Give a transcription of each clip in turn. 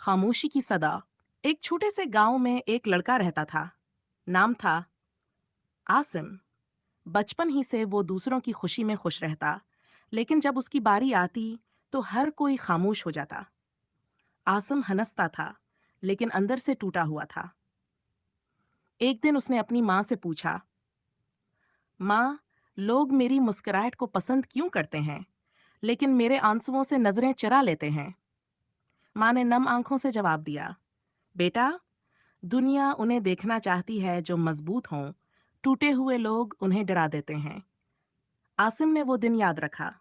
खामोशी की सदा। एक छोटे से गांव में एक लड़का रहता था। नाम था आसिम। बचपन ही से वो दूसरों की खुशी में खुश रहता, लेकिन जब उसकी बारी आती तो हर कोई खामोश हो जाता। आसिम हंसता था, लेकिन अंदर से टूटा हुआ था। एक दिन उसने अपनी माँ से पूछा, माँ, लोग मेरी मुस्कुराहट को पसंद क्यों करते हैं, लेकिन मेरे आंसुओं से नजरें चुरा लेते हैं। माँ ने नम आंखों से जवाब दिया, बेटा, दुनिया उन्हें देखना चाहती है जो मजबूत हों, टूटे हुए लोग उन्हें डरा देते हैं। आसिम ने वो दिन याद रखा,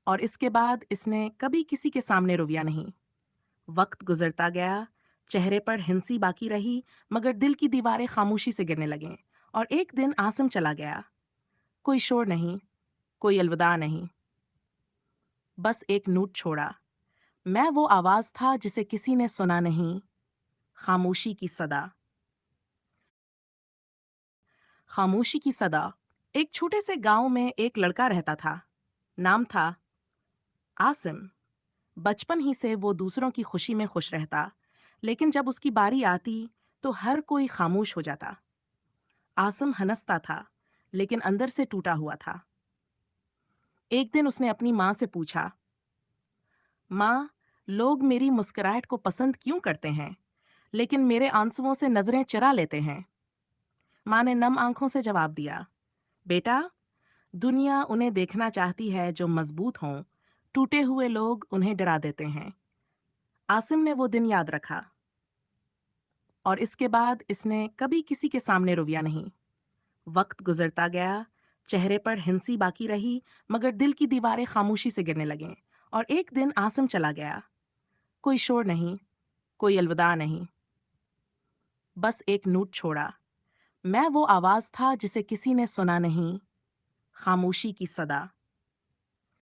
और इसके बाद इसने कभी किसी के सामने रोया नहीं। वक्त गुजरता गया, चेहरे पर हंसी बाकी रही, मगर दिल की दीवारें खामोशी से गिरने लगीं। और एक दिन आसिम चला गया। कोई शोर नहीं, कोई अलविदा नहीं, बस एक नोट छोड़ा। मैं वो आवाज था जिसे किसी ने सुना नहीं। खामोशी की सदा। खामोशी की सदा। एक छोटे से गांव में एक लड़का रहता था। नाम था आसिम। बचपन ही से वो दूसरों की खुशी में खुश रहता, लेकिन जब उसकी बारी आती तो हर कोई खामोश हो जाता। आसिम हंसता था, लेकिन अंदर से टूटा हुआ था। एक दिन उसने अपनी माँ से पूछा, माँ, लोग मेरी मुस्कुराहट को पसंद क्यों करते हैं, लेकिन मेरे आंसुओं से नजरें चुरा लेते हैं। माँ ने नम आंखों से जवाब दिया, बेटा, दुनिया उन्हें देखना चाहती है जो मजबूत हों, टूटे हुए लोग उन्हें डरा देते हैं। आसिम ने वो दिन याद रखा, और इसके बाद इसने कभी किसी के सामने रोया नहीं। वक्त गुजरता गया, चेहरे पर हंसी बाकी रही, मगर दिल की दीवारें खामोशी से गिरने लगीं। और एक दिन आसिम चला गया। कोई शोर नहीं, कोई अलविदा नहीं, बस एक नोट छोड़ा। मैं वो आवाज था जिसे किसी ने सुना नहीं। खामोशी की सदा।